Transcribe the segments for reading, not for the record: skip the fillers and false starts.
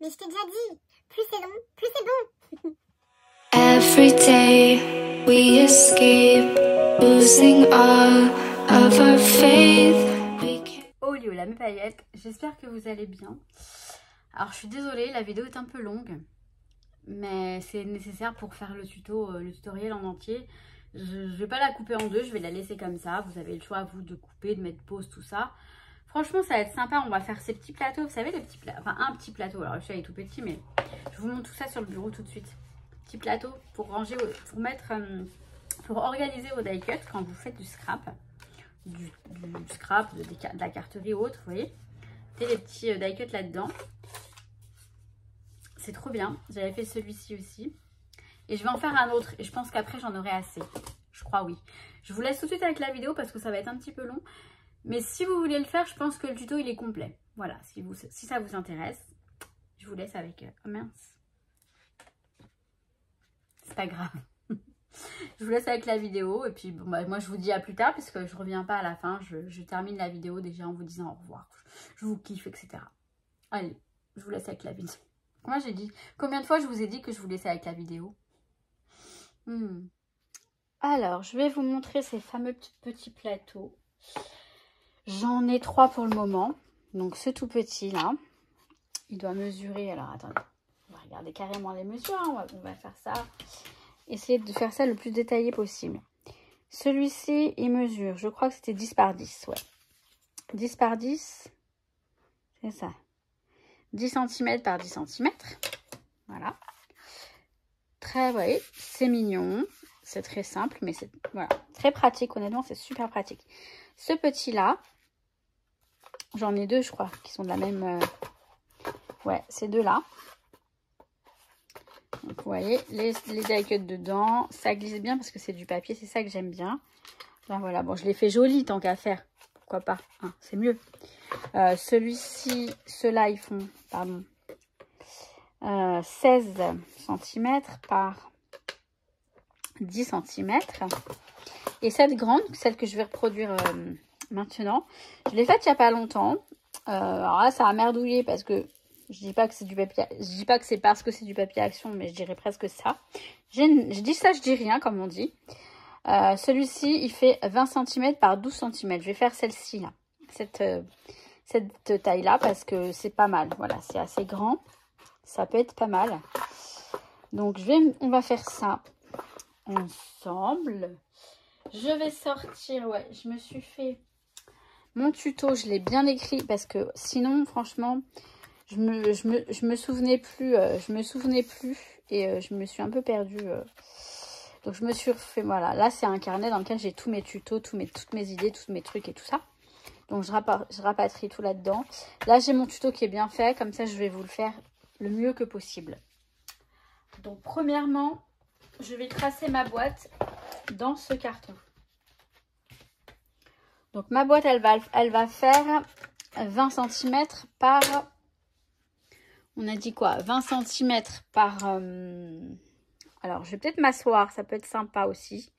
Mais je t'ai déjà dit, plus c'est long, plus c'est bon. Every day we escape, losing all of our faith. Olio, la mes paillettes, j'espère que vous allez bien. Alors je suis désolée, la vidéo est un peu longue, mais c'est nécessaire pour faire le tutoriel en entier. Je vais pas la couper en deux, je vais la laisser comme ça. Vous avez le choix, vous, de couper, de mettre pause, tout ça. Franchement, ça va être sympa. On va faire ces petits plateaux. Vous savez, les petits plateaux. Enfin, un petit plateau. Alors, le chat est tout petit, mais je vous montre tout ça sur le bureau tout de suite. Petit plateau pour ranger, pour mettre, pour organiser vos die cuts quand vous faites du scrap. Du scrap, de la carterie ou autre, vous voyez. Mettez les petits die cuts là-dedans. C'est trop bien. J'avais fait celui-ci aussi. Et je vais en faire un autre. Et je pense qu'après, j'en aurai assez. Je crois, oui. Je vous laisse tout de suite avec la vidéo parce que ça va être un petit peu long. Mais si vous voulez le faire, je pense que le tuto, il est complet. Voilà, si ça vous intéresse, je vous laisse avec... Oh mince. C'est pas grave. Je vous laisse avec la vidéo. Et puis, bon, bah, moi, je vous dis à plus tard parce que je reviens pas à la fin. Je termine la vidéo déjà en vous disant au revoir. Je vous kiffe, etc. Allez, je vous laisse avec la vidéo. Moi, j'ai dit... Combien de fois je vous ai dit que je vous laissais avec la vidéo? Alors, je vais vous montrer ces fameux petits plateaux. J'en ai 3 pour le moment. Donc, ce tout petit là, il doit mesurer... Alors, attendez. On va regarder carrément les mesures. Hein. On va faire ça. Essayer de faire ça le plus détaillé possible. Celui-ci, il mesure, je crois que c'était 10 par 10. Ouais. 10 par 10, c'est ça. 10 cm par 10 cm. Voilà. Très, vous voyez, c'est mignon. C'est très simple, mais c'est voilà, très pratique. Honnêtement, c'est super pratique. Ce petit-là, j'en ai 2, je crois, qui sont de la même... Ouais, ces deux-là. Donc, vous voyez, les die cuts dedans. Ça glisse bien parce que c'est du papier. C'est ça que j'aime bien. Là, voilà. Bon, je l'ai fait joli tant qu'à faire. Pourquoi pas, hein, c'est mieux. Celui-ci, ceux-là, ils font, pardon, 16 cm par 10 cm. Et cette grande, celle que je vais reproduire maintenant, je l'ai faite il n'y a pas longtemps. Alors là, ça a merdouillé parce que je dis pas que c'est du papier. Je dis pas que c'est parce que c'est du papier action, mais je dirais presque ça. Je dis ça, je dis rien, comme on dit. Celui-ci, il fait 20 cm par 12 cm. Je vais faire celle-ci, là. Cette taille-là, parce que c'est pas mal. Voilà, c'est assez grand. Ça peut être pas mal. Donc, on va faire ça ensemble. Je vais sortir, ouais, je me suis fait mon tuto, je l'ai bien écrit parce que sinon, franchement, je me souvenais plus, et je me suis un peu perdue. Donc, je me suis refait, voilà, là, c'est un carnet dans lequel j'ai tous mes tutos, toutes mes idées, tous mes trucs et tout ça. Donc, je rapatrie tout là-dedans. Là, j'ai mon tuto qui est bien fait, comme ça, je vais vous le faire le mieux que possible. Donc, premièrement, je vais tracer ma boîte dans ce carton. Donc, ma boîte, elle va faire 20 cm par... On a dit quoi? 20 cm par... Alors, je vais peut-être m'asseoir. Ça peut être sympa aussi,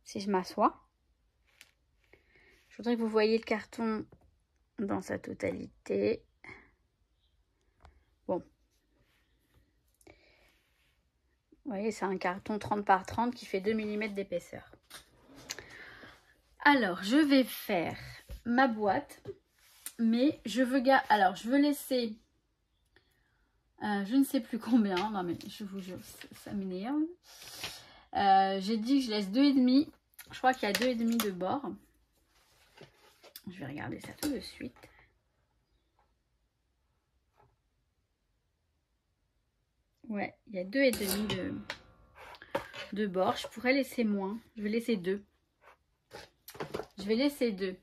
si je m'assois. Je voudrais que vous voyez le carton dans sa totalité. Bon. Vous voyez, c'est un carton 30 par 30 qui fait 2 mm d'épaisseur. Alors, je vais faire ma boîte, mais je veux laisser, je ne sais plus combien, non mais je vous jure, ça m'énerve. J'ai dit que je laisse 2,5, je crois qu'il y a 2,5 de bord. Je vais regarder ça tout de suite. Ouais, il y a 2,5 de bord. Je pourrais laisser moins. Je vais laisser 2. Je vais laisser 2.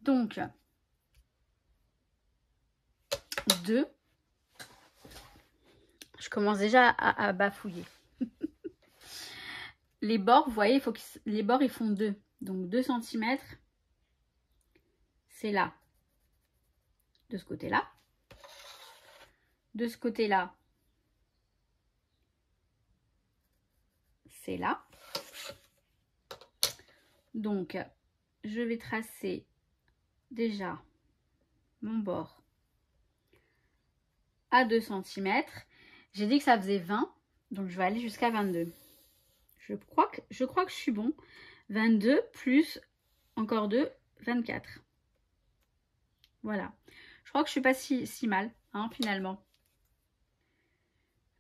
Donc, 2. Je commence déjà à bafouiller. Les bords, vous voyez, les bords, ils font 2. Donc, 2 cm. C'est là. De ce côté-là. De ce côté-là. C'est là. Donc, je vais tracer déjà mon bord à 2 cm. J'ai dit que ça faisait 20, donc je vais aller jusqu'à 22. Je crois que je suis bon. 22 plus encore 2, 24. Voilà. Je crois que je suis pas si mal, hein, finalement.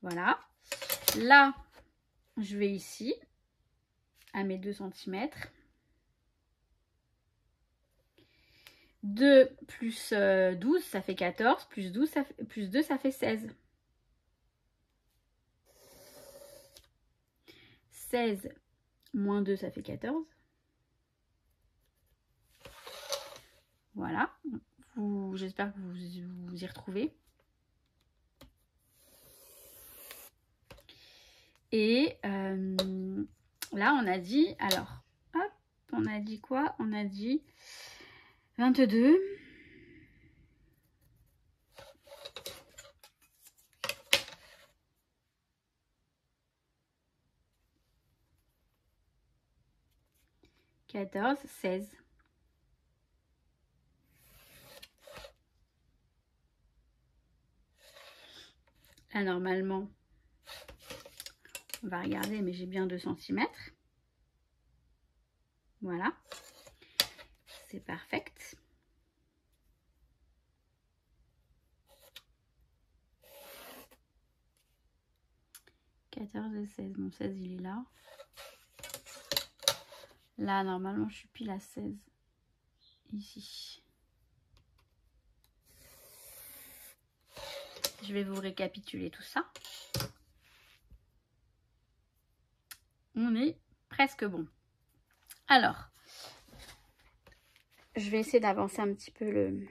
Voilà. Là, je vais ici, à mes 2 cm. 2 plus 12, ça fait 14. Plus 12, plus 2, ça fait 16. 16 moins 2, ça fait 14. Voilà. J'espère que vous y retrouvez. Et là, on a dit, alors, hop, on a dit quoi? On a dit 22. « 14, 16. » Là, normalement, on va regarder, mais j'ai bien 2 cm. Voilà. C'est parfait. « 14 et 16. » Mon 16, il est là. Là, normalement, je suis pile à 16. Ici. Je vais vous récapituler tout ça. On est presque bon. Alors, je vais essayer d'avancer un petit peu le...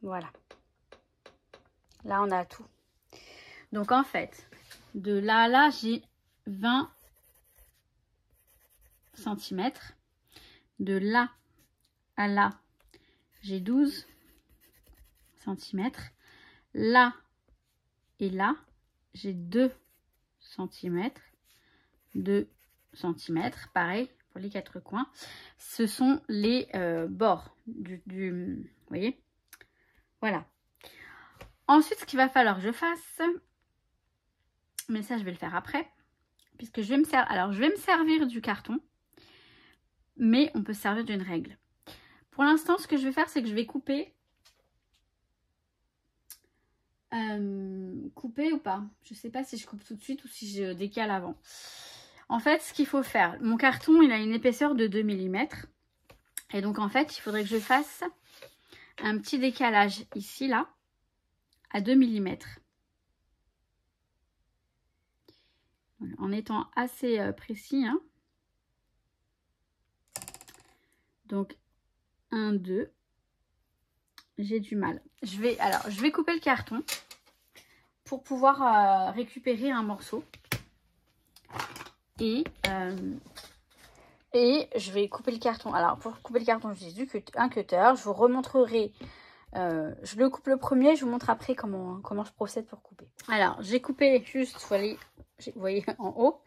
Voilà. Là, on a tout. Donc, en fait, de là à là, j'ai 20 cm. De là à là, j'ai 12 cm. Là et là, j'ai 2 cm. 2 cm. Pareil pour les 4 coins. Ce sont les bords vous voyez? Voilà. Ensuite, ce qu'il va falloir que je fasse, mais ça, je vais le faire après, puisque je vais me servir. Alors, je vais me servir du carton, mais on peut se servir d'une règle. Pour l'instant, ce que je vais faire, c'est que je vais couper. Couper ou pas? Je ne sais pas si je coupe tout de suite ou si je décale avant. En fait, ce qu'il faut faire, mon carton, il a une épaisseur de 2 mm. Et donc, en fait, il faudrait que je fasse un petit décalage ici, là, à 2 mm. En étant assez précis, hein. Donc 1, 2, j'ai du mal. Je vais couper le carton pour pouvoir récupérer un morceau. Et je vais couper le carton. Alors pour couper le carton, j'utilise un cutter. Je vous remontrerai. Je le coupe le premier, je vous montre après comment je procède pour couper. Alors j'ai coupé juste, vous voyez en haut.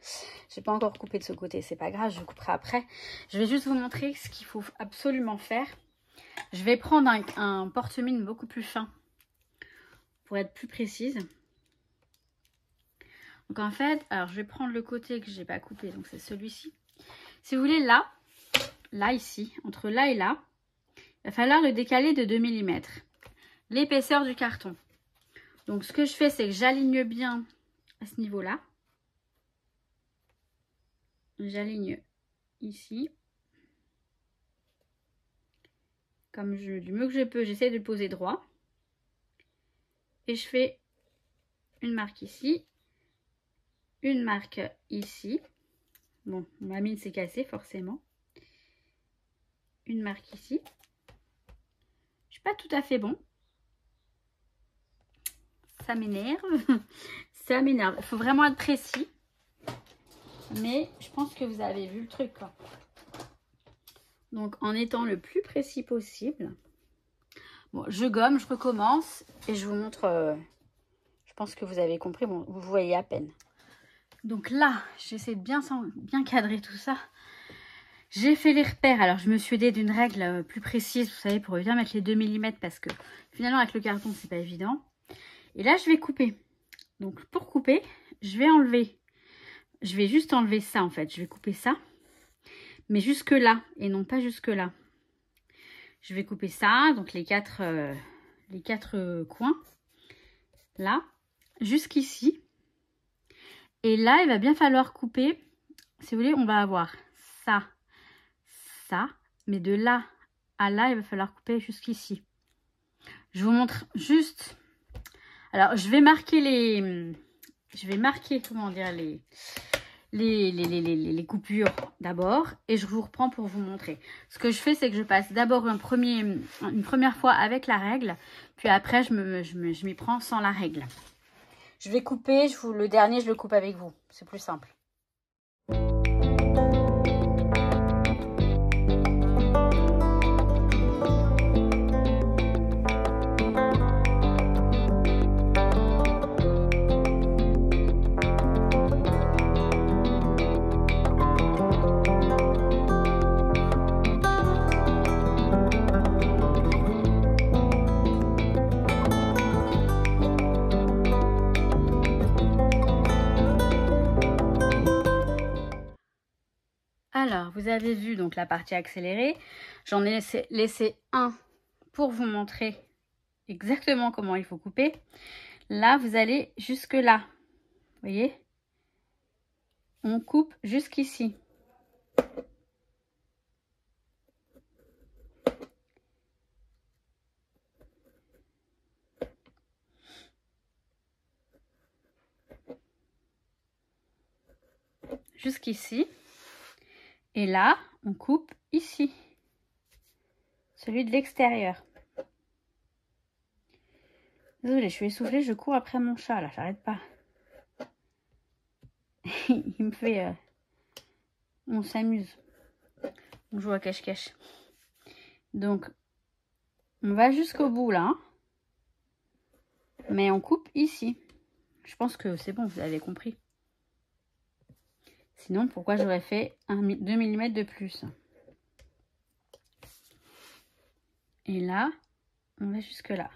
J'ai pas encore coupé de ce côté, c'est pas grave, je couperai après. Je vais juste vous montrer ce qu'il faut absolument faire. Je vais prendre un porte-mine beaucoup plus fin pour être plus précise. Donc en fait, alors je vais prendre le côté que j'ai pas coupé, donc c'est celui-ci. Si vous voulez, là ici, entre là et là, il va falloir le décaler de 2 mm. L'épaisseur du carton. Donc ce que je fais, c'est que j'aligne bien à ce niveau-là. J'aligne ici. Comme du mieux que je peux, j'essaie de le poser droit. Et je fais une marque ici. Une marque ici. Bon, ma mine s'est cassée forcément. Une marque ici. Je suis pas tout à fait bon. Ça m'énerve. Ça m'énerve. Il faut vraiment être précis. Mais je pense que vous avez vu le truc, quoi. Donc, en étant le plus précis possible. Bon, je gomme, je recommence. Et je vous montre... je pense que vous avez compris. Bon, vous voyez à peine. Donc là, j'essaie de bien cadrer tout ça. J'ai fait les repères. Alors, je me suis aidée d'une règle plus précise, vous savez, pour bien mettre les 2 mm parce que finalement, avec le carton, c'est pas évident. Et là, je vais couper. Donc, pour couper, je vais enlever. Je vais juste enlever ça, en fait. Je vais couper ça. Mais jusque là, et non pas jusque là. Je vais couper ça, donc les quatre coins. Là, jusqu'ici. Et là, il va bien falloir couper. Si vous voulez, on va avoir ça, ça. Mais de là à là, il va falloir couper jusqu'ici. Je vous montre juste. Alors, je vais marquer les... Je vais marquer, comment dire, les coupures d'abord. Et je vous reprends pour vous montrer. Ce que je fais, c'est que je passe d'abord une première fois avec la règle. Puis après, je m'y prends sans la règle. Je vais couper, le dernier, je le coupe avec vous. C'est plus simple. Alors, vous avez vu donc la partie accélérée. J'en ai laissé un pour vous montrer exactement comment il faut couper. Là, vous allez jusque là. Vous voyez? On coupe jusqu'ici. Jusqu'ici. Et là, on coupe ici. Celui de l'extérieur. Désolée, je suis essoufflée, je cours après mon chat, là, j'arrête pas. Il me fait... On s'amuse. On joue à cache-cache. Donc, on va jusqu'au bout, là. Mais on coupe ici. Je pense que c'est bon, vous avez compris. Sinon, pourquoi j'aurais fait 2 mm de plus? Et là, on va jusque là.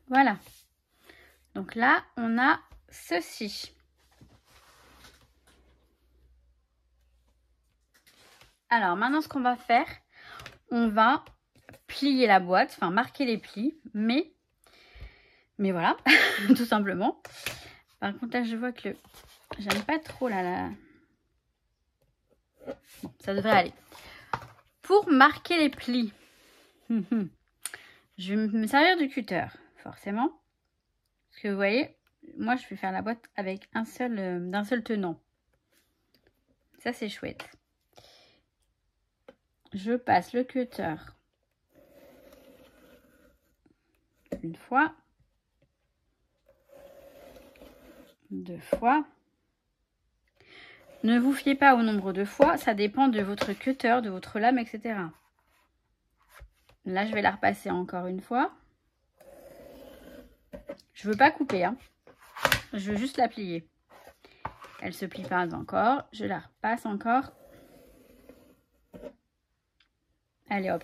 Voilà. Donc là, on a ceci. Alors, maintenant, ce qu'on va faire, on va plier la boîte, enfin marquer les plis, mais voilà, tout simplement. Par contre, là, je vois que j'aime pas trop là. Bon, ça devrait aller. Pour marquer les plis, je vais me servir du cutter, forcément. Parce que vous voyez, moi, je vais faire la boîte avec d'un seul tenant. Ça, c'est chouette. Je passe le cutter une fois, 2 fois. Ne vous fiez pas au nombre de fois, ça dépend de votre cutter, de votre lame, etc. Là, je vais la repasser encore une fois. Je veux pas couper, hein. Je veux juste la plier. Elle se plie pas encore, je la repasse encore. Allez hop,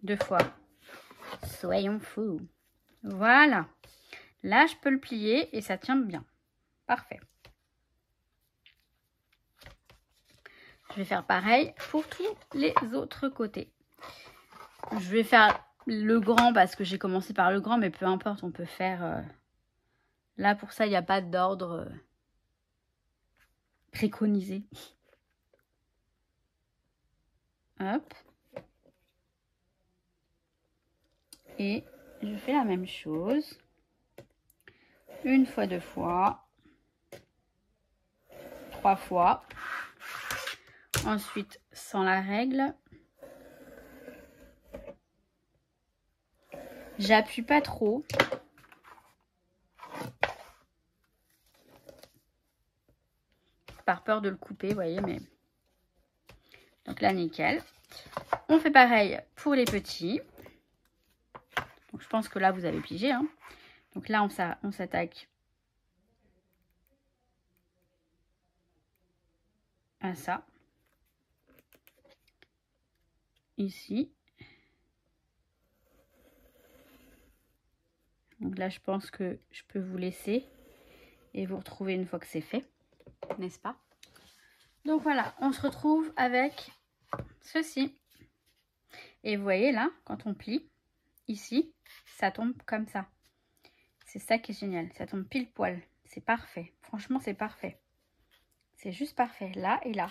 2 fois. Soyons fous. Voilà. Là, je peux le plier et ça tient bien. Parfait. Je vais faire pareil pour tous les autres côtés. Je vais faire le grand parce que j'ai commencé par le grand, mais peu importe, on peut faire... Là, pour ça, il n'y a pas d'ordre préconisé. Hop. Et je fais la même chose. 1 fois, 2 fois. 3 fois. Ensuite, sans la règle. J'appuie pas trop. Par peur de le couper, vous voyez, mais... Donc là, nickel. On fait pareil pour les petits. Donc, je pense que là, vous avez pigé. Hein. Donc là, on s'attaque à ça. Ici. Donc là, je pense que je peux vous laisser et vous retrouver une fois que c'est fait, n'est-ce pas? Donc voilà, on se retrouve avec ceci. Et vous voyez là, quand on plie, ici, ça tombe comme ça. C'est ça qui est génial, ça tombe pile poil. C'est parfait, franchement c'est parfait. C'est juste parfait, là et là.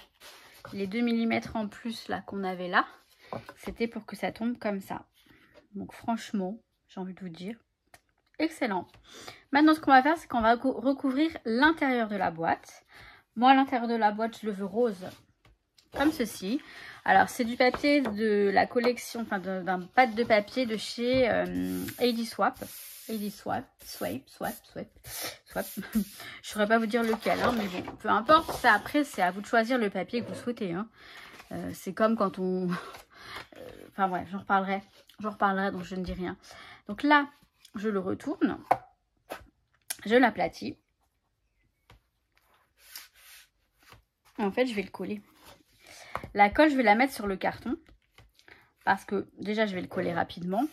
Les 2 mm en plus là qu'on avait là, c'était pour que ça tombe comme ça. Donc franchement, j'ai envie de vous dire, excellent. Maintenant, ce qu'on va faire, c'est qu'on va recouvrir l'intérieur de la boîte. Moi, l'intérieur de la boîte, je le veux rose, comme ceci. Alors, c'est du papier de la collection, enfin d'un pâte de papier de chez Heidi Swapp. Heidi Swapp. Je ne saurais pas vous dire lequel, hein, mais bon, peu importe. Ça, après, c'est à vous de choisir le papier que vous souhaitez. Hein. C'est comme quand on... Enfin bref, j'en reparlerai, donc je ne dis rien. Donc là, je le retourne. Je l'aplatis. En fait, je vais le coller. La colle, je vais la mettre sur le carton. Parce que déjà, je vais le coller rapidement.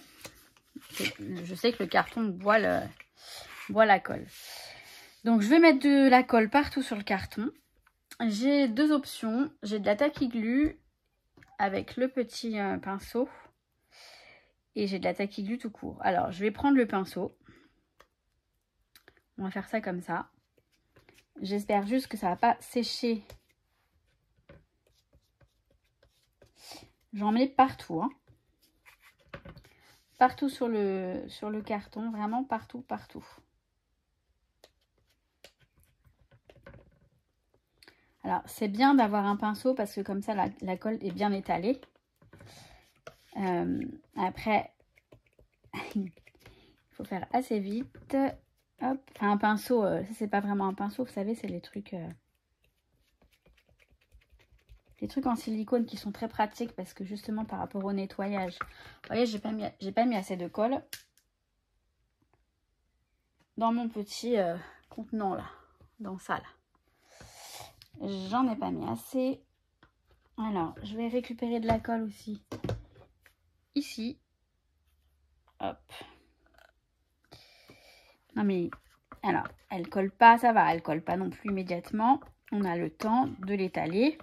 Je sais que le carton boit la colle. Donc, je vais mettre de la colle partout sur le carton. J'ai deux options. J'ai de la tacky glue avec le petit pinceau. Et j'ai de la tacky glue tout court. Alors, je vais prendre le pinceau. On va faire ça comme ça. J'espère juste que ça ne va pas sécher. J'en mets partout. Hein. Partout sur le carton. Vraiment partout, partout. Alors, c'est bien d'avoir un pinceau parce que comme ça, la colle est bien étalée. Après, il faut faire assez vite. Hop, un pinceau, ça c'est pas vraiment un pinceau, vous savez, c'est les trucs en silicone qui sont très pratiques parce que justement par rapport au nettoyage. Vous voyez, j'ai pas mis assez de colle dans mon petit contenant là, dans ça là. J'en ai pas mis assez. Alors, je vais récupérer de la colle aussi. Ici. Hop. Non mais, alors, elle colle pas, ça va, elle colle pas non plus immédiatement. On a le temps de l'étaler.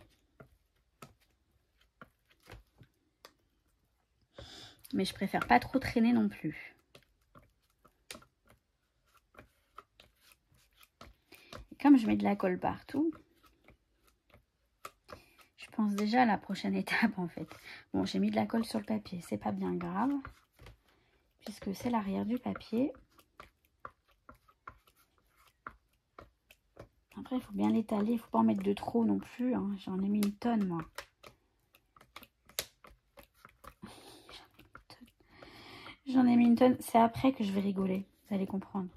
Mais je préfère pas trop traîner non plus. Et comme je mets de la colle partout, je pense déjà à la prochaine étape en fait. Bon, j'ai mis de la colle sur le papier, c'est pas bien grave. Puisque c'est l'arrière du papier. Après, il faut bien l'étaler, il ne faut pas en mettre de trop non plus. Hein. J'en ai mis une tonne moi. J'en ai mis une tonne. C'est après que je vais rigoler. Vous allez comprendre.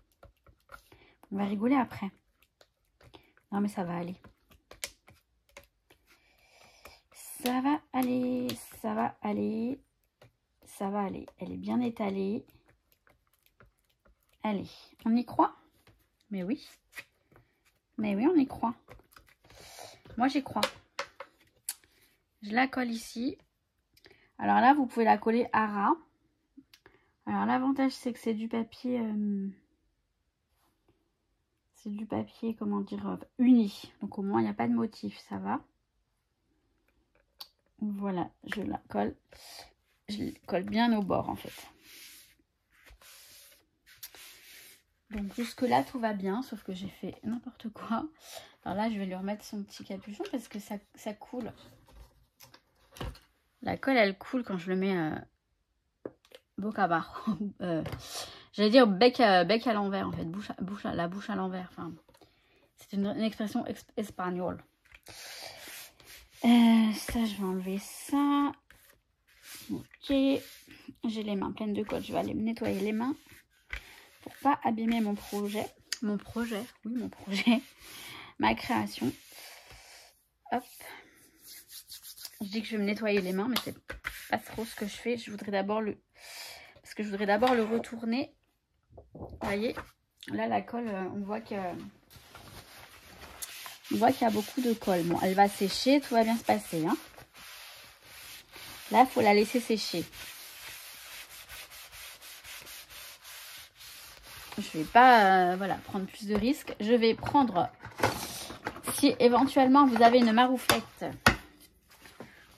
On va rigoler après. Non, mais ça va aller. Ça va aller. Ça va aller. Ça va aller. Elle est bien étalée. Allez, on y croit? Mais oui. Mais oui, on y croit. Moi, j'y crois. Je la colle ici. Alors là, vous pouvez la coller à ras. Alors l'avantage c'est que c'est du papier comment dire, uni. Donc au moins il n'y a pas de motif, ça va. Voilà, je la colle. Je la colle bien au bord en fait. Donc jusque là tout va bien, sauf que j'ai fait n'importe quoi. Alors là je vais lui remettre son petit capuchon parce que ça coule. La colle elle coule quand je le mets bocabar. J'allais dire bec à l'envers en fait, la bouche à l'envers. Enfin, c'est une expression espagnole. Ça, je vais enlever ça. Ok. J'ai les mains pleines de colle. Je vais aller me nettoyer les mains pour pas abîmer mon projet. Mon projet. Ma création. Hop. Je dis que je vais me nettoyer les mains, mais pas trop ce que je fais. Je voudrais d'abord le... Parce que je voudrais d'abord le retourner. Vous voyez, là la colle, on voit qu'il y a beaucoup de colle. Bon, elle va sécher, tout va bien se passer. Hein. Là, il faut la laisser sécher. Je vais pas voilà, prendre plus de risques. Je vais prendre, si éventuellement vous avez une marouflette.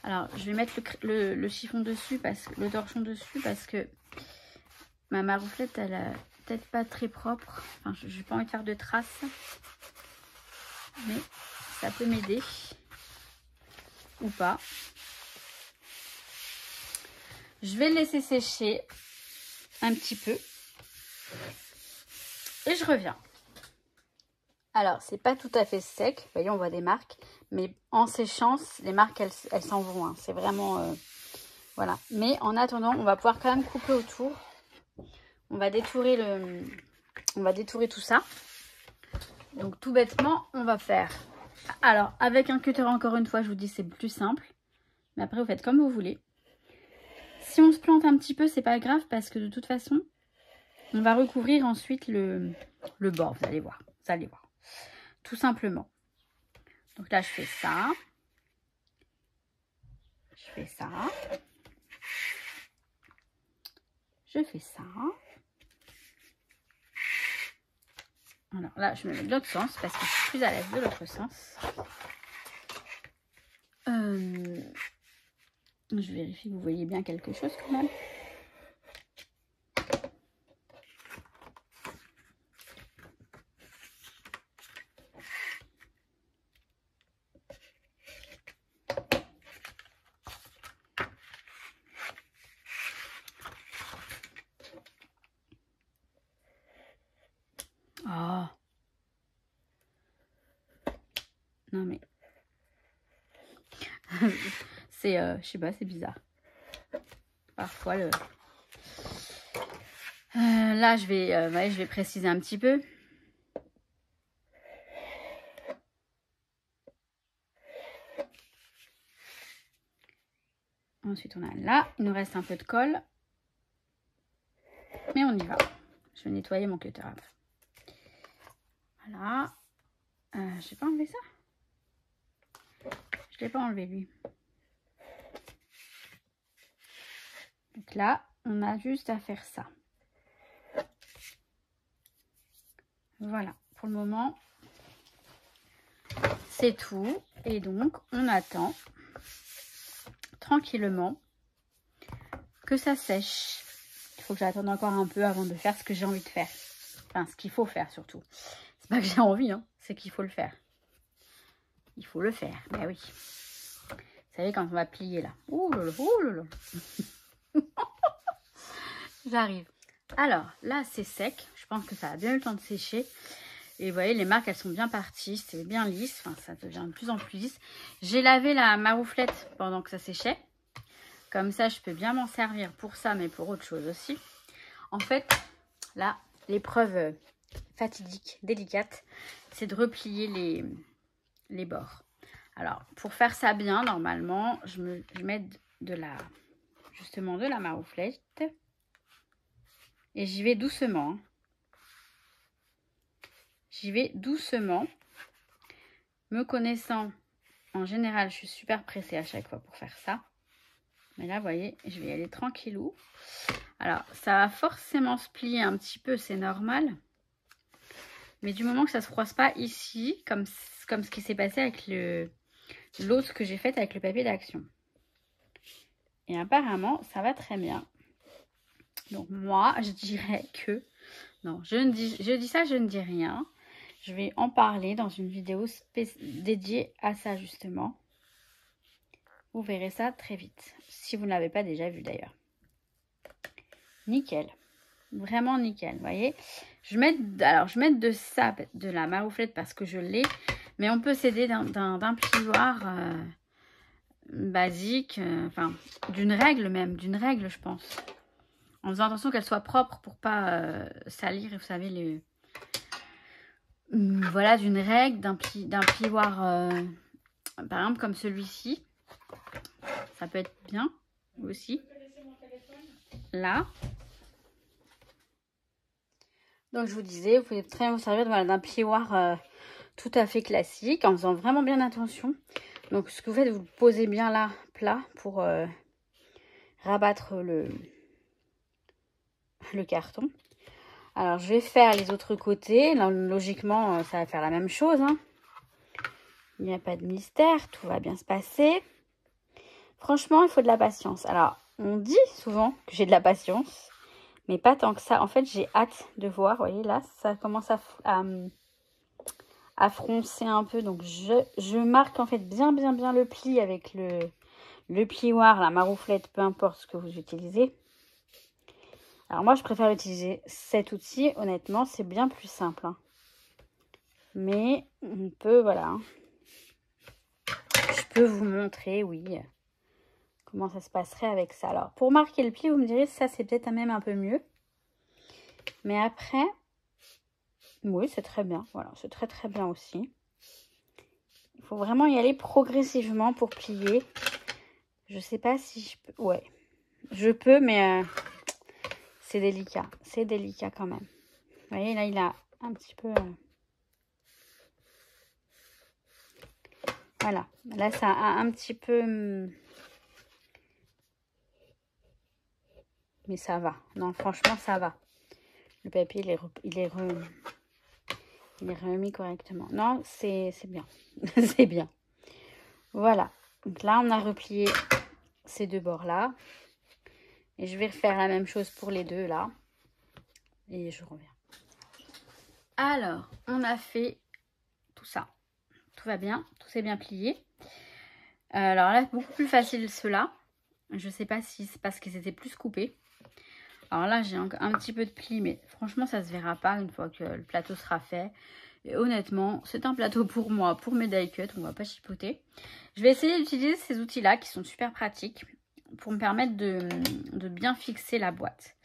Alors, je vais mettre le chiffon dessus, le torchon dessus, parce que ma marouflette, elle a peut-être pas très propre. Enfin, je n'ai pas envie de faire de traces. Mais ça peut m'aider. Ou pas. Je vais le laisser sécher un petit peu. Et je reviens. Alors, c'est pas tout à fait sec. Vous voyez, on voit des marques. Mais en séchant, les marques, elles s'en vont. Hein. C'est vraiment... voilà. Mais en attendant, on va pouvoir quand même couper autour. On va détourer tout ça. Donc, tout bêtement, on va faire... Alors, avec un cutter, encore une fois, je vous dis, c'est plus simple. Mais après, vous faites comme vous voulez. Si on se plante un petit peu, c'est pas grave parce que de toute façon, on va recouvrir ensuite le bord. Vous allez voir. Vous allez voir. Tout simplement. Donc là, je fais ça. Je fais ça. Je fais ça. Alors là, je me mets de l'autre sens parce que je suis plus à l'aise de l'autre sens. Je vérifie que vous voyez bien quelque chose quand même. Oh. Non mais... c'est, je sais pas, c'est bizarre. Parfois, là, je vais préciser un petit peu. Ensuite, on a là. Il nous reste un peu de colle. Mais on y va. Je vais nettoyer mon cutter. Voilà. Je n'ai pas enlevé ça. Je ne l'ai pas enlevé, lui. Donc là, on a juste à faire ça. Voilà. Pour le moment, c'est tout. Et donc, on attend tranquillement que ça sèche. Il faut que j'attende encore un peu avant de faire ce que j'ai envie de faire. Enfin, ce qu'il faut faire surtout. C'est pas que j'ai envie, hein, c'est qu'il faut le faire. Il faut le faire, ben oui. Vous savez, quand on va plier là. Ouh là là, ouh là là. J'arrive. Alors, là, c'est sec. Je pense que ça a bien eu le temps de sécher. Et vous voyez, les marques, elles sont bien parties. C'est bien lisse. Enfin, ça devient de plus en plus lisse. J'ai lavé la marouflette pendant que ça séchait. Comme ça, je peux bien m'en servir pour ça, mais pour autre chose aussi. En fait, là, l'épreuve fatidique, délicate, c'est de replier les bords. Alors, pour faire ça bien, normalement, je mets justement de la marouflette. Et j'y vais doucement. Hein. J'y vais doucement. Me connaissant, en général, je suis super pressée à chaque fois pour faire ça. Mais là, vous voyez, je vais y aller tranquillou. Alors, ça va forcément se plier un petit peu, c'est normal. Mais du moment que ça ne se froisse pas ici, comme ce qui s'est passé avec l'autre que j'ai fait avec le papier d'action. Et apparemment, ça va très bien. Donc moi, je dirais que... Non, je dis ça, je ne dis rien. Je vais en parler dans une vidéo dédiée à ça, justement. Vous verrez ça très vite. Si vous ne l'avez pas déjà vu, d'ailleurs. Nickel. Vraiment nickel, vous voyez. Je mets de ça, de la marouflette parce que je l'ai. Mais on peut s'aider d'un plioir basique. Enfin, d'une règle même. D'une règle, je pense. En faisant attention qu'elle soit propre pour pas salir, vous savez, voilà, d'une règle, d'un plioir, par exemple, comme celui-ci. Ça peut être bien. aussi. Là. Donc je vous disais, vous pouvez très bien vous servir voilà, d'un plioir tout à fait classique en faisant vraiment bien attention. Donc ce que vous faites, vous le posez bien là, plat, pour rabattre le carton. Alors je vais faire les autres côtés. Là, logiquement, ça va faire la même chose. Hein. Il n'y a pas de mystère, tout va bien se passer. Franchement, il faut de la patience. Alors, on dit souvent que j'ai de la patience, mais pas tant que ça. En fait, j'ai hâte de voir. Vous voyez, là, ça commence à froncer un peu. Donc, je marque en fait bien le pli avec le plioir, la marouflette, peu importe ce que vous utilisez. Alors, moi, je préfère utiliser cet outil. Honnêtement, c'est bien plus simple. Hein. Mais on peut, voilà. Hein. Je peux vous montrer, oui, comment ça se passerait avec ça. Alors, pour marquer le pli, vous me direz, ça, c'est peut-être même un peu mieux. Mais après, oui, c'est très bien. Voilà, c'est très bien aussi. Il faut vraiment y aller progressivement pour plier. Je sais pas si je peux... Ouais, je peux, mais c'est délicat. C'est délicat quand même. Vous voyez, là, il a un petit peu... Voilà. Là, ça a un petit peu... Mais ça va. Non, franchement, ça va. Le papier, il est remis correctement. Non, c'est bien. C'est bien. Voilà. Donc là, on a replié ces deux bords-là. Et je vais refaire la même chose pour les deux, là. Et je reviens. Alors, on a fait tout ça. Tout va bien. Tout s'est bien plié. Alors là, beaucoup plus facile ceux-là. Je ne sais pas si c'est parce qu'ils étaient plus coupés. Alors là, j'ai un petit peu de pli, mais franchement, ça se verra pas une fois que le plateau sera fait. Et honnêtement, c'est un plateau pour moi, pour mes die cuts, on va pas chipoter. Je vais essayer d'utiliser ces outils-là qui sont super pratiques pour me permettre de bien fixer la boîte.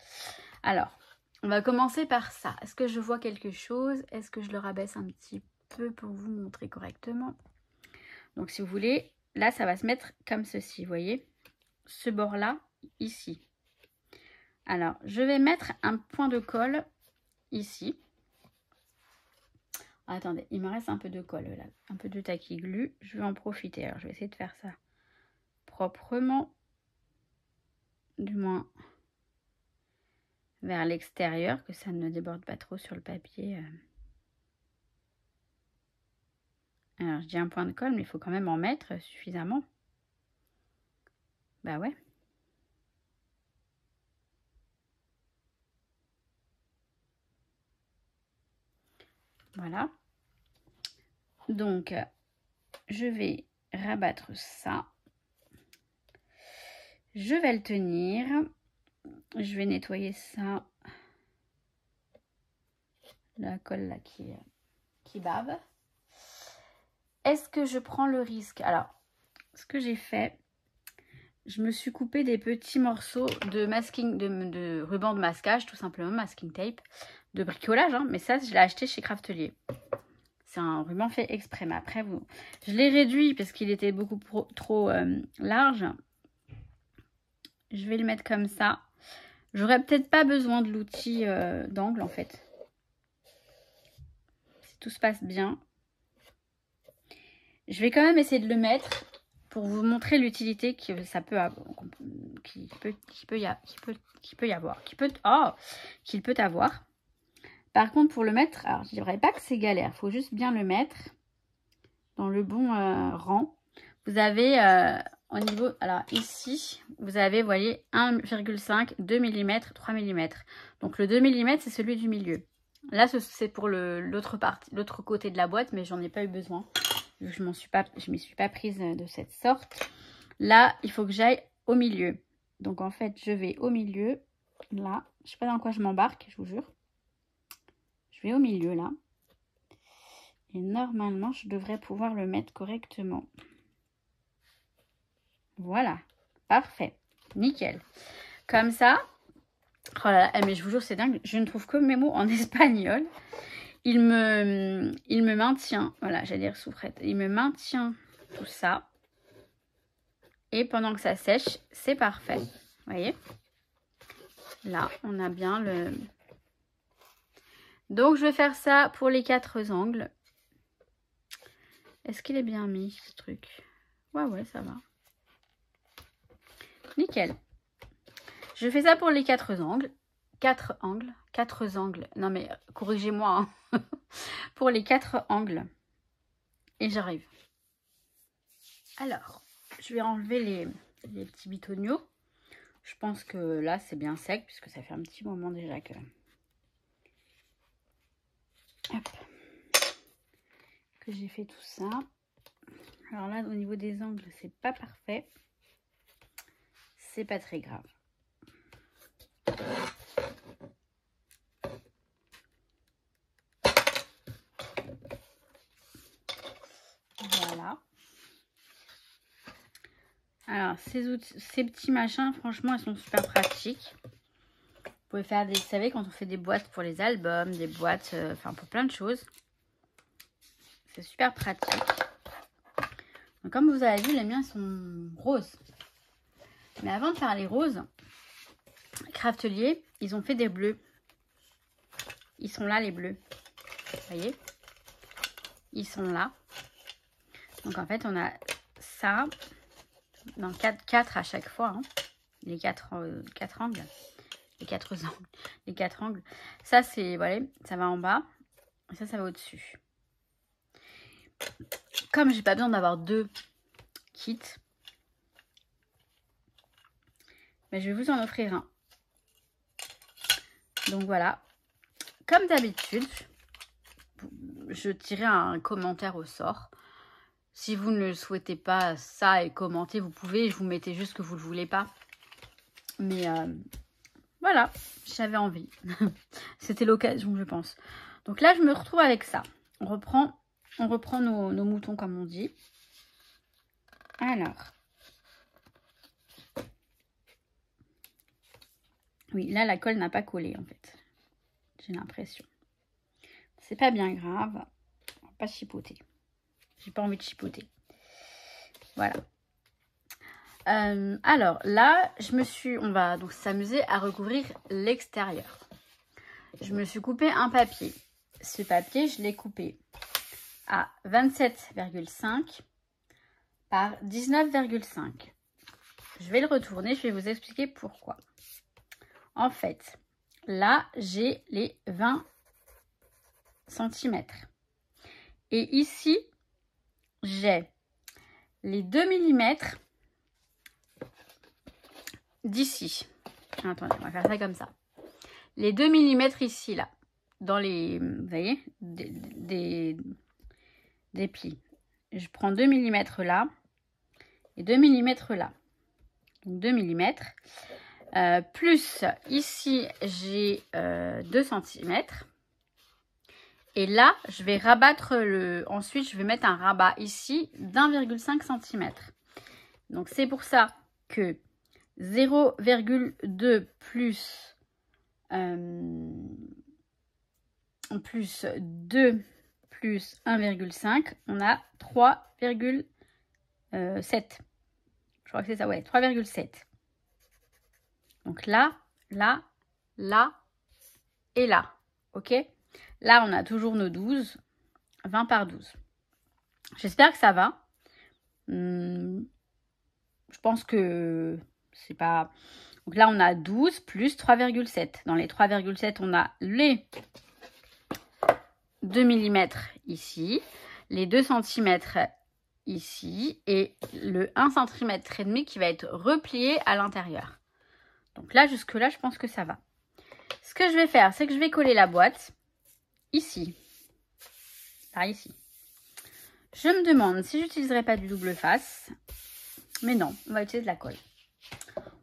Alors, on va commencer par ça. Est-ce que je vois quelque chose? Est-ce que je le rabaisse un petit peu pour vous montrer correctement? Donc, si vous voulez, là, ça va se mettre comme ceci, vous voyez? Ce bord-là, ici. Alors, je vais mettre un point de colle ici. Attendez, il me reste un peu de colle là, un peu de tacky glue. Je vais en profiter. Alors, je vais essayer de faire ça proprement. Du moins vers l'extérieur, que ça ne déborde pas trop sur le papier. Alors, je dis un point de colle, mais il faut quand même en mettre suffisamment. Bah ouais. Voilà. Donc, je vais rabattre ça. Je vais le tenir. Je vais nettoyer ça. La colle là qui bave. Est-ce que je prends le risque? Alors, ce que j'ai fait, je me suis coupé des petits morceaux de masking, de ruban de masquage, tout simplement, masking tape, de bricolage, hein, mais ça, je l'ai acheté chez Craftelier. C'est un ruban fait exprès, mais après, je l'ai réduit parce qu'il était beaucoup trop large. Je vais le mettre comme ça. J'aurais peut-être pas besoin de l'outil d'angle, en fait. Si tout se passe bien. Je vais quand même essayer de le mettre pour vous montrer l'utilité que ça peut avoir, qu'il peut avoir. Par contre, pour le mettre, alors je dirais pas que c'est galère, il faut juste bien le mettre dans le bon rang. Vous avez au niveau, alors ici, vous avez, vous voyez, 1,5, 2 mm, 3 mm. Donc le 2 mm, c'est celui du milieu. Là, c'est pour l'autre côté de la boîte, mais j'en ai pas eu besoin. Je m'y suis pas prise de cette sorte. Là, il faut que j'aille au milieu. Donc, en fait, je vais au milieu. Là, je sais pas dans quoi je m'embarque, je vous jure. Je vais au milieu, là. Et normalement, je devrais pouvoir le mettre correctement. Voilà. Parfait. Nickel. Comme ça. Oh là là, mais je vous jure, c'est dingue. Je ne trouve que mes mots en espagnol. Il me maintient, voilà, j'allais dire souffrette, il me maintient tout ça. Et pendant que ça sèche, c'est parfait. Vous voyez? Là, on a bien le... Donc, je vais faire ça pour les 4 angles. Est-ce qu'il est bien mis, ce truc? Ouais, ça va. Nickel. Je fais ça pour les 4 angles. 4 angles. Non, mais corrigez-moi. Hein. Pour les 4 angles. Et j'arrive. Alors, je vais enlever les petits bitoniaux. Je pense que là, c'est bien sec, puisque ça fait un petit moment déjà que... Hop. Que j'ai fait tout ça. Alors là, au niveau des angles, c'est pas parfait. C'est pas très grave. Voilà. Alors, ces petits machins, franchement, ils sont super pratiques. Vous pouvez faire des... Vous savez, quand on fait des boîtes pour les albums, des boîtes, enfin, pour plein de choses. C'est super pratique. Donc, comme vous avez vu, les miens sont roses. Mais avant de faire les roses, Craftelier, ils ont fait des bleus. Ils sont là, les bleus. Vous voyez? Ils sont là. Donc, en fait, on a ça dans 4 à chaque fois. Hein. Les 4 angles. Les 4 angles. Les 4 angles. Ça, c'est... Voilà, ça va en bas. Et ça va au-dessus. Comme j'ai pas besoin d'avoir 2 kits, mais je vais vous en offrir un. Donc voilà. Comme d'habitude, je tirerai un commentaire au sort. Si vous ne souhaitez pas ça et commenter, vous pouvez. Je vous mettez juste que vous ne le voulez pas. Mais voilà, j'avais envie. C'était l'occasion, je pense. Donc là, je me retrouve avec ça. On reprend nos moutons, comme on dit. Alors. Oui, là, la colle n'a pas collé, en fait. J'ai l'impression. C'est pas bien grave. On va pas chipoter. J'ai pas envie de chipoter. Voilà. Alors, là, on va donc s'amuser à recouvrir l'extérieur. Je me suis coupé un papier. Ce papier, je l'ai coupé à 27,5 par 19,5. Je vais le retourner, je vais vous expliquer pourquoi. En fait, là, j'ai les 20 cm. Et ici, j'ai les 2 mm d'ici. Attendez, on va faire ça comme ça. Les 2 mm ici, là, dans les, vous voyez, des plis. Je prends 2 mm là et 2 mm là. Donc 2 mm. Plus ici, j'ai 2 cm. Et là, je vais rabattre ensuite, je vais mettre un rabat ici d'1,5 cm. Donc, c'est pour ça que 0,2 plus 2 plus 1,5, on a 3,7. Je crois que c'est ça, ouais, 3,7. Donc là, là, là et là. Ok? Là, on a toujours nos 12, 20 par 12. J'espère que ça va. Je pense que c'est pas... Donc là, on a 12 plus 3,7. Dans les 3,7, on a les 2 mm ici, les 2 cm ici et le 1 cm et demi qui va être replié à l'intérieur. Donc là, jusque-là, je pense que ça va. Ce que je vais faire, c'est que je vais coller la boîte ici. Par ici. Je me demande si j'utiliserai pas du double face. Mais non, on va utiliser de la colle.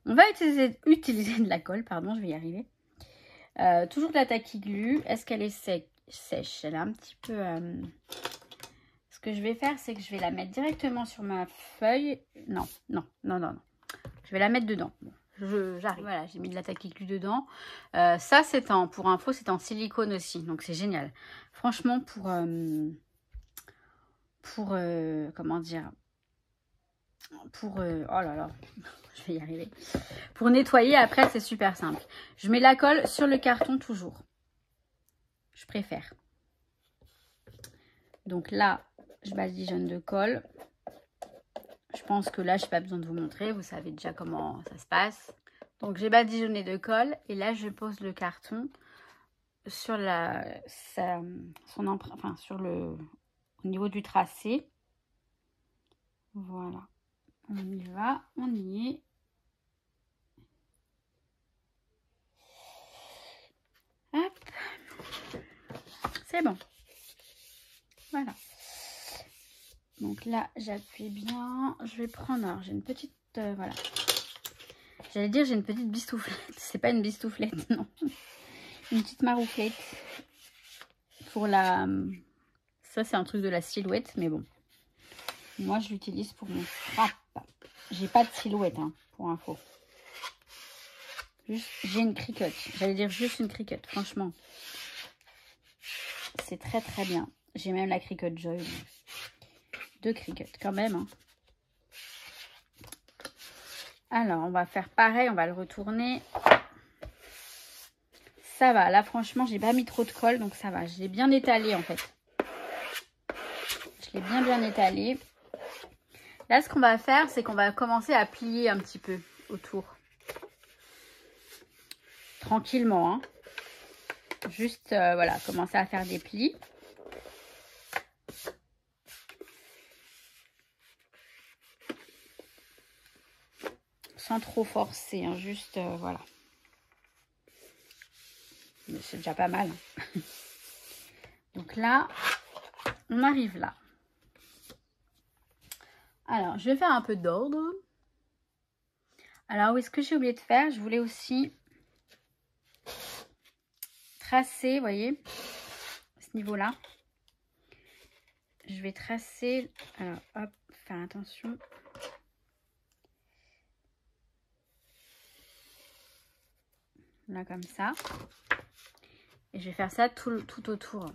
On va utiliser de la colle, pardon, je vais y arriver. Toujours de la tacky glue. Est-ce qu'elle est sèche? Elle est un petit peu... Ce que je vais faire, c'est que je vais la mettre directement sur ma feuille. Non. Je vais la mettre dedans. Bon, j'arrive. Voilà, j'ai mis de la tacky glue dedans. Ça, c'est pour info, c'est en silicone aussi. Donc, c'est génial. Franchement, comment dire, pour... oh là là, je vais y arriver. Pour nettoyer, après, c'est super simple. Je mets la colle sur le carton toujours. Je préfère. Donc là, je badigeonne de colle. Je pense que là, je n'ai pas besoin de vous montrer. Vous savez déjà comment ça se passe. Donc, j'ai badigeonné de colle. Et là, je pose le carton sur son empreinte, enfin, au niveau du tracé. Voilà. On y va. On y est. Hop. C'est bon. Voilà. Donc là, j'appuie bien. Je vais prendre... Alors, j'ai une petite... voilà. J'allais dire, j'ai une petite bistouflette. C'est pas une bistouflette, non. Une petite marouflette. Pour la... Ça, c'est un truc de la silhouette, mais bon. Moi, je l'utilise pour mon scrap. J'ai pas de silhouette, hein, pour info. J'ai une cricotte. J'allais dire juste une cricotte, franchement. C'est très, très bien. J'ai même la cricotte Joy. 2 cricottes, quand même. Hein. Alors, on va faire pareil. On va le retourner. Ça va. Là, franchement, j'ai pas mis trop de colle, donc ça va. Je l'ai bien étalé, en fait. Je l'ai bien étalé. Là, ce qu'on va faire, c'est qu'on va commencer à plier un petit peu autour. Tranquillement, hein. Juste, voilà, commencer à faire des plis. Sans trop forcer, hein, juste, voilà. C'est déjà pas mal. Donc là, on arrive là. Alors, je vais faire un peu d'ordre. Alors, oui, ce que j'ai oublié de faire, je voulais aussi tracer, vous voyez, à ce niveau-là. Je vais tracer, alors, hop, faire attention. Là, comme ça. Et je vais faire ça tout autour.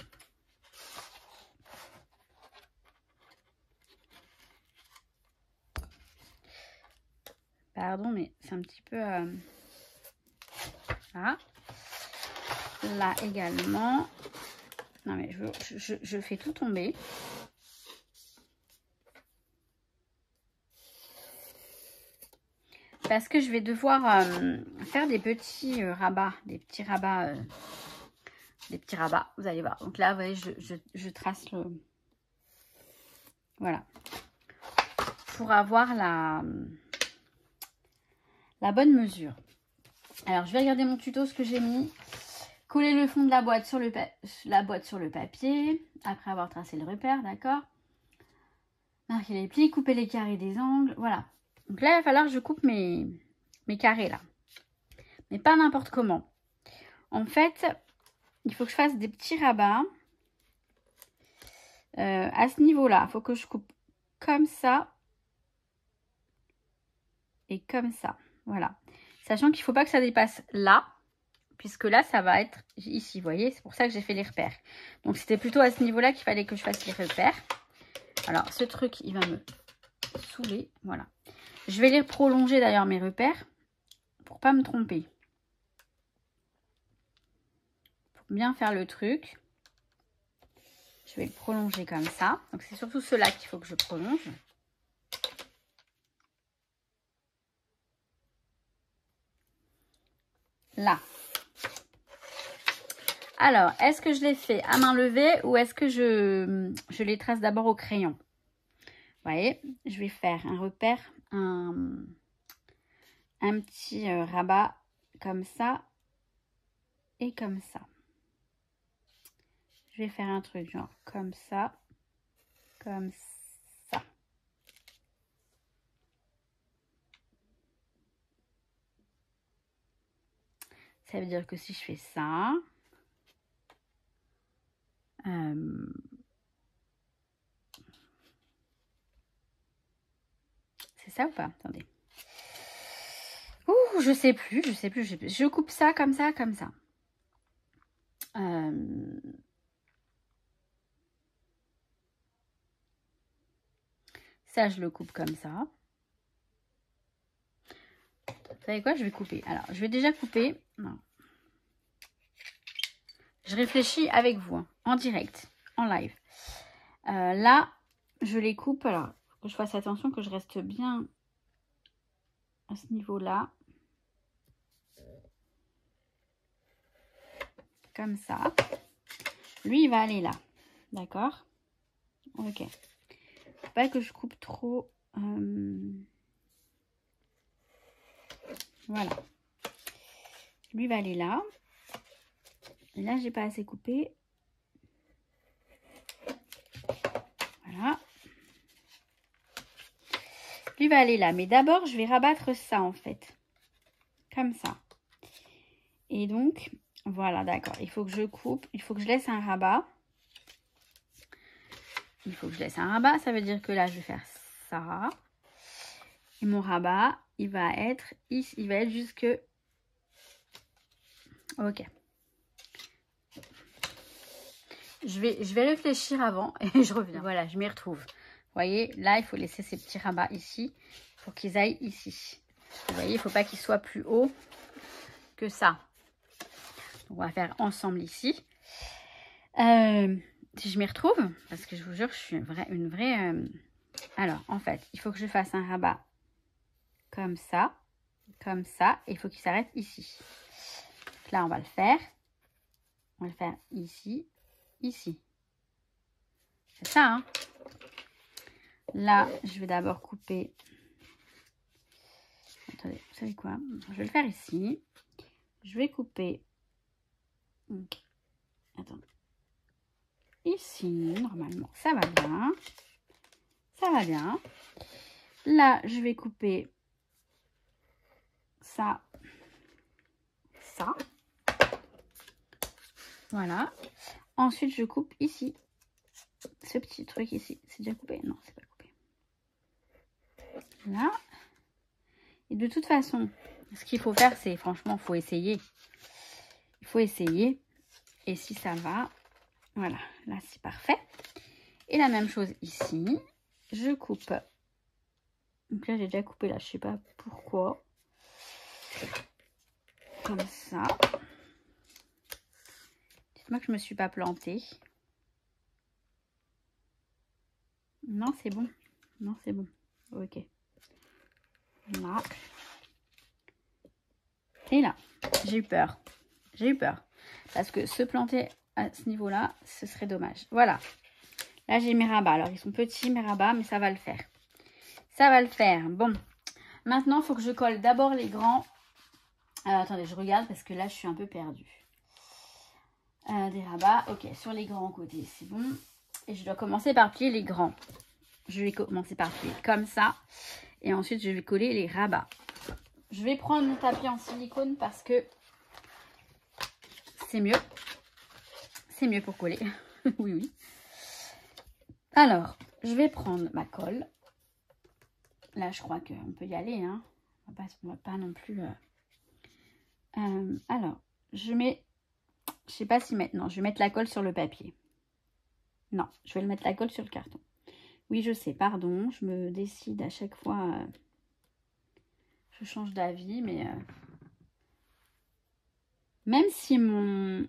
Pardon, mais c'est un petit peu... Là. Là également. Non, mais je fais tout tomber. Parce que je vais devoir faire des petits rabats. Des petits rabats. Vous allez voir. Donc là, vous voyez, je trace le... Voilà. Pour avoir la bonne mesure. Alors, je vais regarder mon tuto, ce que j'ai mis. Coller le fond de la boîte sur le papier. Après avoir tracé le repère, d'accord. Marquer les plis, couper les carrés des angles. Voilà. Donc là, il va falloir que je coupe mes carrés, là. Mais pas n'importe comment. En fait, il faut que je fasse des petits rabats. À ce niveau-là, il faut que je coupe comme ça. Et comme ça. Voilà. Sachant qu'il ne faut pas que ça dépasse là. Puisque là, ça va être ici, vous voyez. C'est pour ça que j'ai fait les repères. Donc, c'était plutôt à ce niveau-là qu'il fallait que je fasse les repères. Alors, ce truc, il va me saouler. Voilà. Je vais les prolonger d'ailleurs, mes repères. Pour pas me tromper. Pour bien faire le truc. Je vais le prolonger comme ça. Donc, c'est surtout ceux-là qu'il faut que je prolonge. Là. Alors, est-ce que je les fais à main levée ou est-ce que je les trace d'abord au crayon? Vous voyez, je vais faire un repère, un petit rabat comme ça et comme ça. Je vais faire un truc genre comme ça, comme ça. Ça veut dire que si je fais ça, c'est ça ou pas? Attendez. Ouh, je sais plus. Je coupe ça, comme ça, comme ça. Ça, je le coupe comme ça. savez quoi? Je vais couper. Alors, je vais déjà couper. Non. Je réfléchis avec vous, hein, en direct, en live. Là, je les coupe. Alors, faut que je fasse attention que je reste bien à ce niveau-là. Comme ça. Lui, il va aller là. D'accord? Ok. Faut pas que je coupe trop. Voilà. Lui va aller là. Et là, j'ai pas assez coupé. Voilà. Lui va aller là. Mais d'abord, je vais rabattre ça, en fait. Comme ça. Et donc, voilà, d'accord. Il faut que je coupe. Il faut que je laisse un rabat. Il faut que je laisse un rabat. Ça veut dire que là, je vais faire ça. Et mon rabat, il va être ici. Il va être jusque... Ok. Je vais réfléchir avant et je reviens. Voilà, je m'y retrouve. Vous voyez, là, il faut laisser ces petits rabats ici pour qu'ils aillent ici. Vous voyez, il ne faut pas qu'ils soient plus hauts que ça. Donc, on va faire ensemble ici. Si je m'y retrouve, parce que je vous jure, je suis une vraie... Alors, en fait, il faut que je fasse un rabat comme ça, et il faut qu'il s'arrête ici. Donc là, on va le faire. On va le faire ici, ici. C'est ça, hein? Là, je vais d'abord couper. Attendez, vous savez quoi? Je vais le faire ici. Je vais couper. Donc, attendez. Ici, normalement, ça va bien. Ça va bien. Là, je vais couper ça. Ça. Voilà. Ensuite, je coupe ici. Ce petit truc ici. C'est déjà coupé? Non, c'est pas coupé. Là. Et de toute façon, ce qu'il faut faire, c'est franchement, il faut essayer. Il faut essayer. Et si ça va, voilà. Là, c'est parfait. Et la même chose ici. Je coupe. Donc là, j'ai déjà coupé là. Je sais pas pourquoi. Comme ça. Dites-moi que je me suis pas plantée. Non, c'est bon. Non, c'est bon. Ok. Là. Et là. J'ai eu peur. J'ai eu peur. Parce que se planter à ce niveau-là, ce serait dommage. Voilà. Là, j'ai mes rabats. Alors, ils sont petits, mes rabats, mais ça va le faire. Ça va le faire. Bon. Maintenant, il faut que je colle d'abord les grands. Attendez, je regarde parce que là, je suis un peu perdue. Des rabats. Ok, sur les grands côtés, c'est bon. Et je dois commencer par plier les grands. Je vais commencer par plier comme ça. Et ensuite, je vais coller les rabats. Je vais prendre mon tapis en silicone parce que c'est mieux. C'est mieux pour coller. Oui, oui. Alors, je vais prendre ma colle. Là, je crois qu'on peut y aller. Hein. On va pas non plus... alors, je mets... Je sais pas si maintenant... Je vais mettre la colle sur le papier. Non, je vais le mettre la colle sur le carton. Oui, je sais, pardon. Je me décide à chaque fois... je change d'avis, mais... Même si mon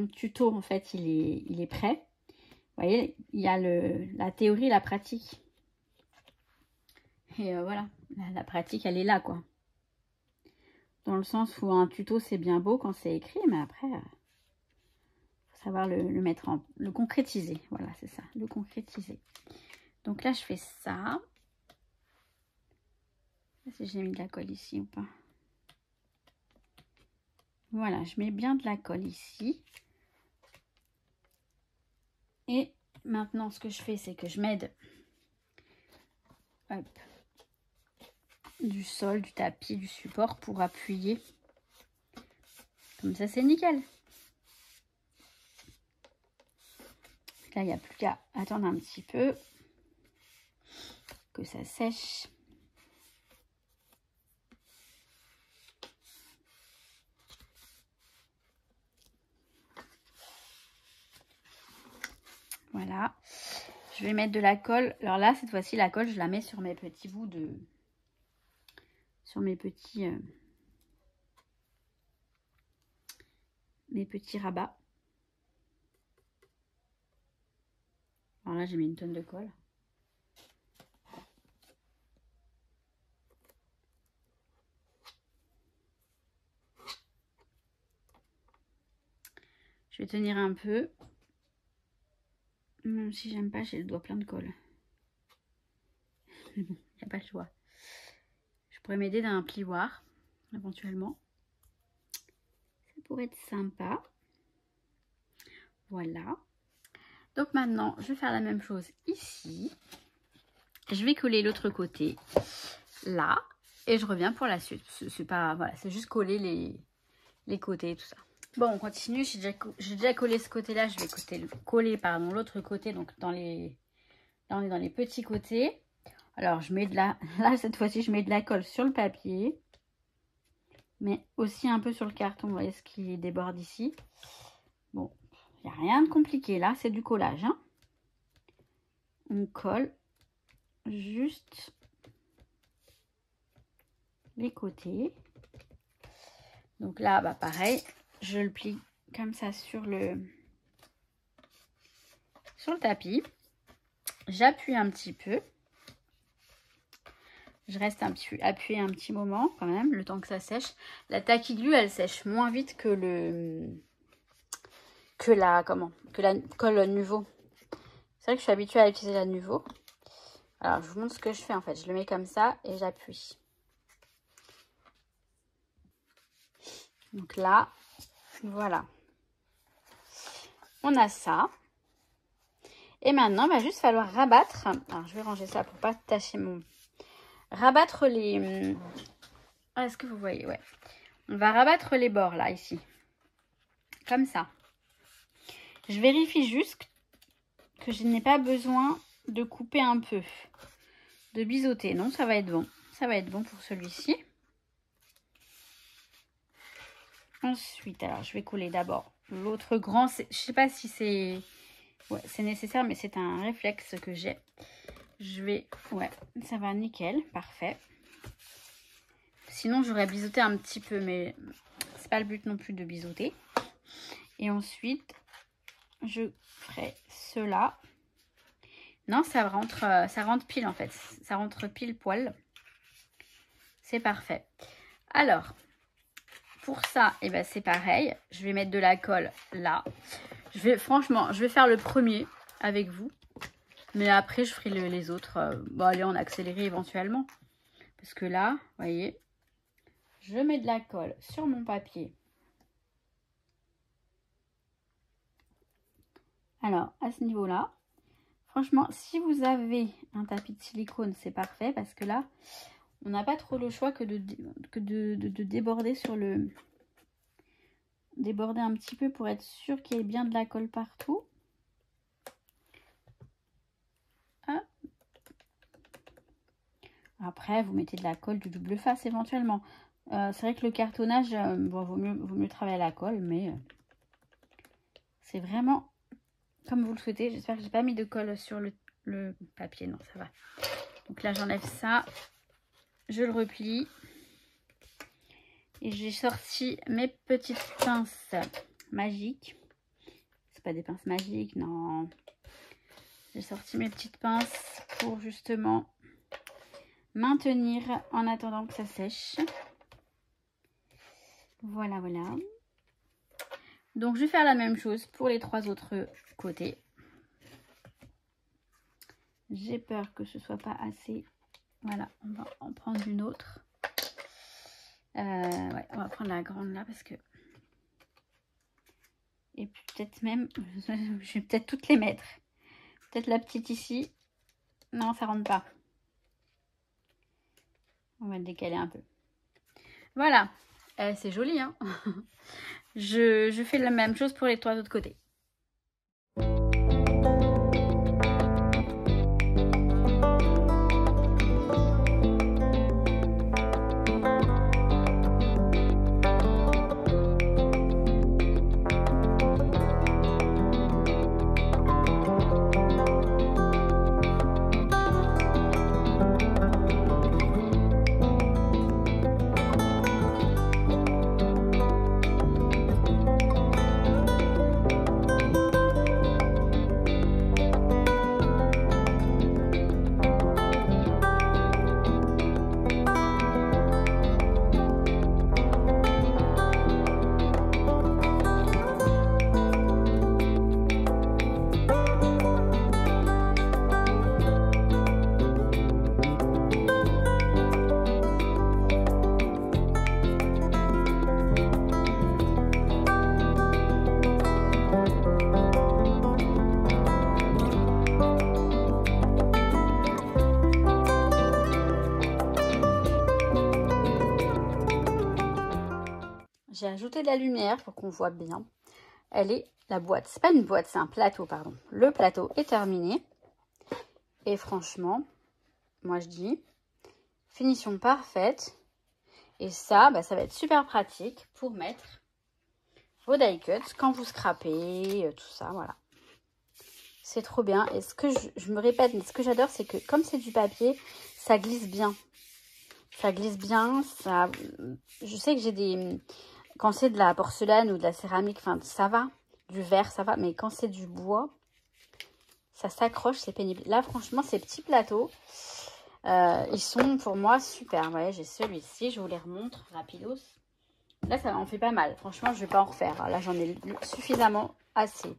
tuto, en fait, il est prêt. Vous voyez, il y a la théorie et la pratique. Et voilà, la pratique, elle est là, quoi. Dans le sens où un tuto, c'est bien beau quand c'est écrit, mais après, faut savoir le mettre le concrétiser. Voilà, c'est ça, le concrétiser. Donc là, je fais ça. Je sais pas si j'ai mis de la colle ici ou pas. Voilà, je mets bien de la colle ici. Et maintenant, ce que je fais, c'est que je m'aide du sol, du tapis, du support pour appuyer. Comme ça, c'est nickel. Là, il n'y a plus qu'à attendre un petit peu que ça sèche. Voilà. Je vais mettre de la colle. Alors là, cette fois-ci, la colle, je la mets sur mes petits bouts sur mes petits rabats. Alors là, j'ai mis une tonne de colle. Je vais tenir un peu. Même si j'aime pas, j'ai le doigt plein de colle. Mais bon, il n'y a pas le choix. Je pourrais m'aider d'un plioir, éventuellement. Ça pourrait être sympa. Voilà. Donc maintenant, je vais faire la même chose ici. Je vais coller l'autre côté là. Et je reviens pour la suite. C'est pas, voilà, c'est juste coller les côtés et tout ça. Bon, on continue. J'ai déjà collé ce côté-là. Je vais coller l'autre côté, donc là, on est dans les petits côtés. Alors, je mets là, cette fois-ci, je mets de la colle sur le papier. Mais aussi un peu sur le carton. Vous voyez ce qui déborde ici. Bon, il n'y a rien de compliqué là. C'est du collage, hein. On colle juste les côtés. Donc là, bah pareil. Je le plie comme ça sur le tapis. J'appuie un petit peu. Je reste appuyé un petit moment quand même, le temps que ça sèche. La taquiglu, elle sèche moins vite que la colle Nuvo. C'est vrai que je suis habituée à utiliser la Nuvo. Alors, je vous montre ce que je fais en fait. Je le mets comme ça et j'appuie. Donc là, voilà. On a ça. Et maintenant, il va juste falloir rabattre. Alors, je vais ranger ça pour pas tâcher mon... Rabattre les... Ah, est-ce que vous voyez? Ouais. On va rabattre les bords là, ici. Comme ça. Je vérifie juste que je n'ai pas besoin de couper un peu. De biseauter. Non, ça va être bon. Ça va être bon pour celui-ci. Ensuite, alors je vais coller d'abord l'autre grand. Je sais pas si c'est... Ouais, c'est nécessaire, mais c'est un réflexe que j'ai. Je vais... Ouais, ça va nickel. Parfait. Sinon, j'aurais biseauté un petit peu, mais c'est pas le but non plus de biseauter. Et ensuite, je ferai cela. Non, ça rentre pile en fait. Ça rentre pile poil. C'est parfait. Alors... Pour ça, eh ben, c'est pareil. Je vais mettre de la colle là. Franchement, je vais faire le premier avec vous. Mais après, je ferai les autres. Bon, allez, on accélère éventuellement. Parce que là, vous voyez, je mets de la colle sur mon papier. Alors, à ce niveau-là, franchement, si vous avez un tapis de silicone, c'est parfait. Parce que là... On n'a pas trop le choix que de déborder sur le... Déborder un petit peu pour être sûr qu'il y ait bien de la colle partout. Ah. Après, vous mettez de la colle du double face éventuellement. C'est vrai que le cartonnage, bon, vaut mieux travailler à la colle, mais c'est vraiment comme vous le souhaitez. J'espère que j'ai pas mis de colle sur le papier. Non, ça va. Donc là, j'enlève ça. Je le replie et j'ai sorti mes petites pinces magiques. C'est pas des pinces magiques, non. J'ai sorti mes petites pinces pour justement maintenir en attendant que ça sèche. Voilà, voilà. Donc je vais faire la même chose pour les 3 autres côtés. J'ai peur que ce soit pas assez... Voilà, on va en prendre une autre. Ouais, on va prendre la grande là parce que... Et puis peut-être même... Je vais peut-être toutes les mettre. Peut-être la petite ici. Non, ça rentre pas. On va le décaler un peu. Voilà. C'est joli, hein. Je fais la même chose pour les 3 autres côtés. ajouter de la lumière pour qu'on voit bien. Elle est la boîte. C'est pas une boîte, c'est un plateau, pardon. Le plateau est terminé. Et franchement, moi je dis, finition parfaite. Et ça, bah, ça va être super pratique pour mettre vos die cuts quand vous scrapez, tout ça, voilà. C'est trop bien. Et ce que je me répète, mais ce que j'adore, c'est que comme c'est du papier, ça glisse bien. Ça glisse bien. Ça... Je sais que j'ai des... Quand c'est de la porcelaine ou de la céramique, enfin, ça va. Du verre, ça va. Mais quand c'est du bois, ça s'accroche, c'est pénible. Là, franchement, ces petits plateaux, ils sont pour moi super. Vous voyez, j'ai celui-ci. Je vous les remontre rapidos. Là, ça en fait pas mal. Franchement, je vais pas en refaire. Là, j'en ai suffisamment assez.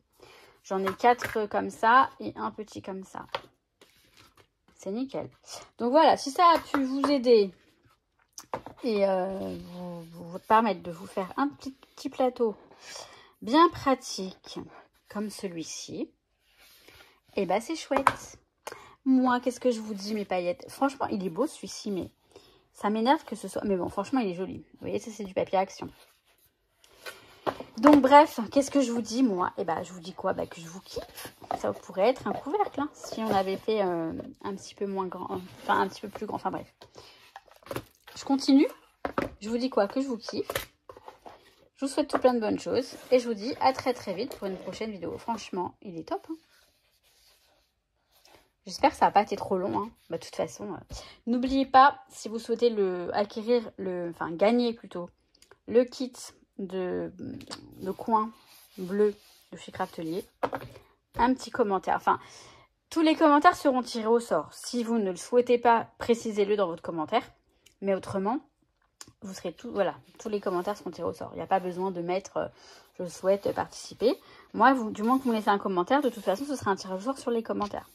J'en ai 4 comme ça et un petit comme ça. C'est nickel. Donc voilà, si ça a pu vous aider et vous permettre de vous faire un petit plateau bien pratique comme celui-ci, et bah c'est chouette. Moi, qu'est-ce que je vous dis, mes paillettes? Franchement, il est beau celui-ci, mais ça m'énerve que ce soit... Mais bon, franchement, il est joli. Vous voyez, ça c'est du papier action. Donc bref, qu'est-ce que je vous dis moi? Et bah je vous dis quoi? Bah que je vous kiffe. Ça pourrait être un couvercle, hein, si on avait fait un petit peu moins grand, enfin un petit peu plus grand, enfin bref. Je continue. Je vous dis quoi? Que je vous kiffe. Je vous souhaite tout plein de bonnes choses. Et je vous dis à très très vite pour une prochaine vidéo. Franchement, il est top. Hein. J'espère que ça n'a pas été trop long. Hein. Bah, de toute façon, n'oubliez pas, si vous souhaitez gagner plutôt, le kit de coin bleu de chez Craftelier, un petit commentaire. Enfin, tous les commentaires seront tirés au sort. Si vous ne le souhaitez pas, précisez-le dans votre commentaire. Mais autrement, vous serez tous les commentaires seront tirés au sort. Il n'y a pas besoin de mettre je souhaite participer. Moi, du moins que vous me laissez un commentaire, de toute façon, ce sera un tirage au sort sur les commentaires.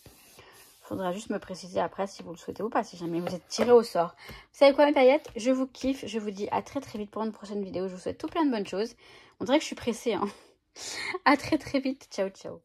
Il faudra juste me préciser après si vous le souhaitez ou pas, si jamais vous êtes tiré au sort. Vous savez quoi, mes paillettes? Je vous kiffe. Je vous dis à très très vite pour une prochaine vidéo. Je vous souhaite tout plein de bonnes choses. On dirait que je suis pressée. Hein. À très très vite. Ciao, ciao.